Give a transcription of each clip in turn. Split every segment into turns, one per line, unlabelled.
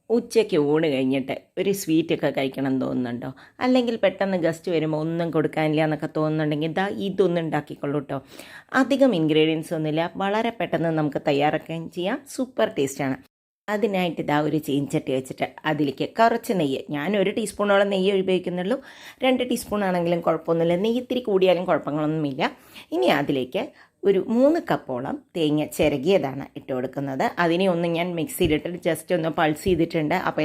ഉച്ചയ്ക്ക് ഊണ് കഴിഞ്ഞിട്ട് ഒരു സ്വീറ്റൊക്കെ കഴിക്കണം എന്ന് തോന്നുന്നുണ്ടോ? അല്ലെങ്കിൽ പെട്ടെന്ന് ഗസ്റ്റ് വരുമ്പോൾ ഒന്നും കൊടുക്കാനില്ല എന്നൊക്കെ തോന്നുന്നുണ്ടെങ്കിൽ ഇതൊന്നും ഉണ്ടാക്കിക്കൊള്ളൂ കേട്ടോ. അധികം ഇൻഗ്രീഡിയൻസ് ഒന്നുമില്ല, വളരെ പെട്ടെന്ന് നമുക്ക് തയ്യാറാക്കുകയും ചെയ്യാം. സൂപ്പർ ടേസ്റ്റാണ്. അതിനായിട്ട് ഒരു ചീൻചട്ടി വെച്ചിട്ട് അതിലേക്ക് കുറച്ച് നെയ്യ്, ഞാൻ 1 ടീസ്പൂണോളം നെയ്യ് ഉപയോഗിക്കുന്നുള്ളൂ. 2 ടീസ്പൂൺ ആണെങ്കിലും കുഴപ്പമൊന്നുമില്ല, നെയ്യ് ഇത്തിരി കൂടിയാലും കുഴപ്പങ്ങളൊന്നുമില്ല. ഇനി അതിലേക്ക് ഒരു 3 കപ്പോളം തേങ്ങ ചിരകിയതാണ് ഇട്ട് കൊടുക്കുന്നത്. അതിനെ ഒന്ന് ഞാൻ മിക്സിയിലിട്ട് ജസ്റ്റ് ഒന്ന് പൾസ് ചെയ്തിട്ടുണ്ട്. അപ്പോൾ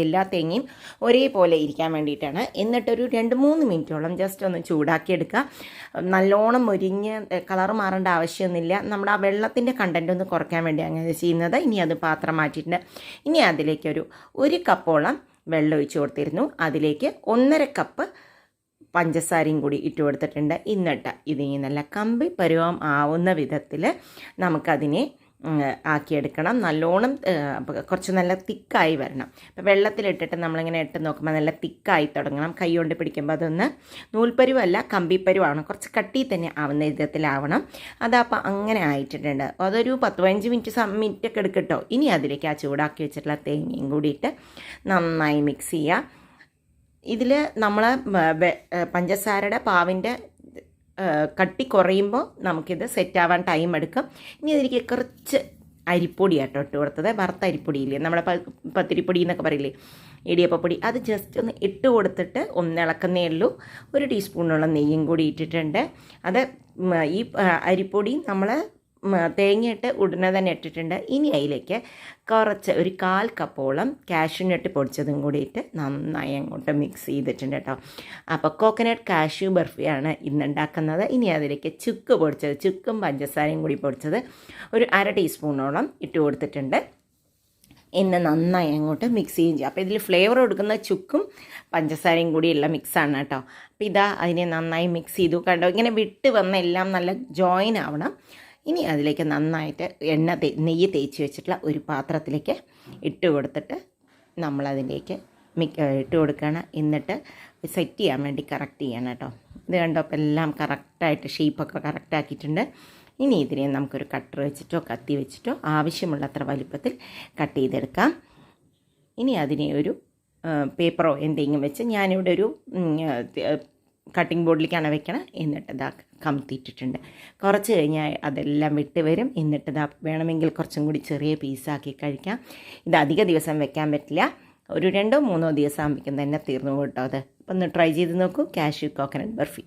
എല്ലാ തേങ്ങയും ഒരേപോലെ ഇരിക്കാൻ വേണ്ടിയിട്ടാണ്. എന്നിട്ടൊരു 2-3 മിനിറ്റോളം ജസ്റ്റ് ഒന്ന് ചൂടാക്കിയെടുക്കുക. നല്ലോണം മുരിഞ്ഞ് കളർ മാറേണ്ട ആവശ്യമൊന്നുമില്ല. നമ്മുടെ ആ വെള്ളത്തിൻ്റെ കണ്ടൻറ്റ് ഒന്ന് കുറയ്ക്കാൻ വേണ്ടി അങ്ങനെ ചെയ്യുന്നത്. ഇനി അത് പാത്രം മാറ്റിയിട്ടുണ്ട്. ഇനി അതിലേക്ക് ഒരു കപ്പോളം വെള്ളം ഒഴിച്ച് കൊടുത്തിരുന്നു. അതിലേക്ക് 1.5 കപ്പ് പഞ്ചസാരയും കൂടി ഇട്ട് കൊടുത്തിട്ടുണ്ട്. എന്നിട്ട് ഇതിന് നല്ല കമ്പി പരുവം ആവുന്ന വിധത്തിൽ നമുക്കതിനെ ആക്കിയെടുക്കണം. നല്ലോണം കുറച്ച് നല്ല തിക്കായി വരണം. അപ്പോൾ വെള്ളത്തിലിട്ടിട്ട് നമ്മളിങ്ങനെ ഇട്ട് നോക്കുമ്പോൾ നല്ല തിക്കായി തുടങ്ങണം. കൈ കൊണ്ട് പിടിക്കുമ്പോൾ അതൊന്ന് നൂൽപ്പരുവല്ല, കമ്പിപ്പരുവാണ്. കുറച്ച് കട്ടി തന്നെ ആവുന്ന വിധത്തിലാവണം. അതപ്പോൾ അങ്ങനെ ആയിട്ടുണ്ട്. അതൊരു 10-15 മിനിറ്റ് ഒക്കെ എടുക്കട്ടോ. ഇനി അതിലേക്ക് ആ ചൂടാക്കി വെച്ചിട്ടുള്ള തേങ്ങയും കൂടിയിട്ട് നന്നായി മിക്സ് ചെയ്യുക. ഇതിൽ നമ്മൾ പഞ്ചസാരയുടെ പാവിൻ്റെ കട്ടി കുറയുമ്പോൾ നമുക്കിത് സെറ്റാവാൻ ടൈം എടുക്കും. ഇനി അതിലേക്ക് കുറച്ച് അരിപ്പൊടിയാട്ടോ ഇട്ട് കൊടുത്തത്. വറുത്ത അരിപ്പൊടിയില്ലേ, നമ്മുടെ പത്തിരിപ്പൊടി എന്നൊക്കെ പറയില്ലേ, ഇടിയപ്പപ്പൊടി, അത് ജസ്റ്റ് ഒന്ന് ഇട്ട് കൊടുത്തിട്ട് ഒന്ന് ഇളക്കുന്നേ ഉള്ളൂ. 1 ടീസ്പൂണോളം നെയ്യും കൂടി ഇട്ടിട്ടുണ്ട്. അത് ഈ അരിപ്പൊടി നമ്മൾ തേങ്ങയിട്ട് ഉടനെ തന്നെ ഇട്ടിട്ടുണ്ട്. ഇനി അതിലേക്ക് കുറച്ച് ഒരു 1/4 കപ്പോളം കാഷ്യൂനട്ട് പൊടിച്ചതും കൂടിയിട്ട് നന്നായി അങ്ങോട്ട് മിക്സ് ചെയ്തിട്ടുണ്ട് കേട്ടോ. അപ്പോൾ കോക്കനട്ട് കാഷ്യൂ ബർഫിയാണ് ഇന്നുണ്ടാക്കുന്നത്. ഇനി അതിലേക്ക് ചുക്ക് പൊടിച്ചത്, ചുക്കും പഞ്ചസാരയും കൂടി പൊടിച്ചത് ഒരു 1/2 ടീസ്പൂണോളം ഇട്ട് കൊടുത്തിട്ടുണ്ട്. എന്നെ നന്നായി അങ്ങോട്ട് മിക്സ് ചെയ്യുകയും ചെയ്യും. അപ്പോൾ ഇതിൽ ഫ്ലേവർ കൊടുക്കുന്ന ചുക്കും പഞ്ചസാരയും കൂടിയുള്ള മിക്സാണ് കേട്ടോ. അപ്പോൾ അതിനെ നന്നായി മിക്സ് ചെയ്തു. കണ്ടോ, ഇങ്ങനെ വിട്ട് വന്ന എല്ലാം നല്ല ജോയിൻ ആവണം. ഇനി അതിലേക്ക് നന്നായിട്ട് നെയ്യ് തേച്ച് വെച്ചിട്ടുള്ള ഒരു പാത്രത്തിലേക്ക് ഇട്ട് കൊടുത്തിട്ട് നമ്മളതിലേക്ക് ഇട്ട് കൊടുക്കണം. എന്നിട്ട് സെറ്റ് ചെയ്യാൻ വേണ്ടി കറക്റ്റ് ചെയ്യണം കേട്ടോ. ഇത് കണ്ടോ, അപ്പോൾ എല്ലാം കറക്റ്റായിട്ട് ഷേപ്പൊക്കെ കറക്റ്റാക്കിയിട്ടുണ്ട്. ഇനി ഇതിനെ നമുക്കൊരു കട്ടർ വെച്ചിട്ടോ കത്തി വെച്ചിട്ടോ ആവശ്യമുള്ളത്ര വലിപ്പത്തിൽ കട്ട് ചെയ്തെടുക്കാം. ഇനി അതിനെ ഒരു പേപ്പറോ എന്തെങ്കിലും വെച്ച് ഞാനിവിടെ ഒരു കട്ടിംഗ് ബോർഡിലേക്കാണ് വെക്കണം. എന്നിട്ട് കമത്തിയിട്ടിട്ടുണ്ട്. കുറച്ച് കഴിഞ്ഞാൽ അതെല്ലാം വിട്ട് വരും. എന്നിട്ട് വേണമെങ്കിൽ കുറച്ചും കൂടി ചെറിയ പീസാക്കി കഴിക്കാം. ഇത് അധിക ദിവസം വെക്കാൻ പറ്റില്ല, ഒരു 2-3 ദിവസം ആകുമ്പോഴേക്കും തന്നെ തീർന്നു കേട്ടോ. അത് ഒന്ന് ട്രൈ ചെയ്ത് നോക്കൂ. Cashew coconut barfi.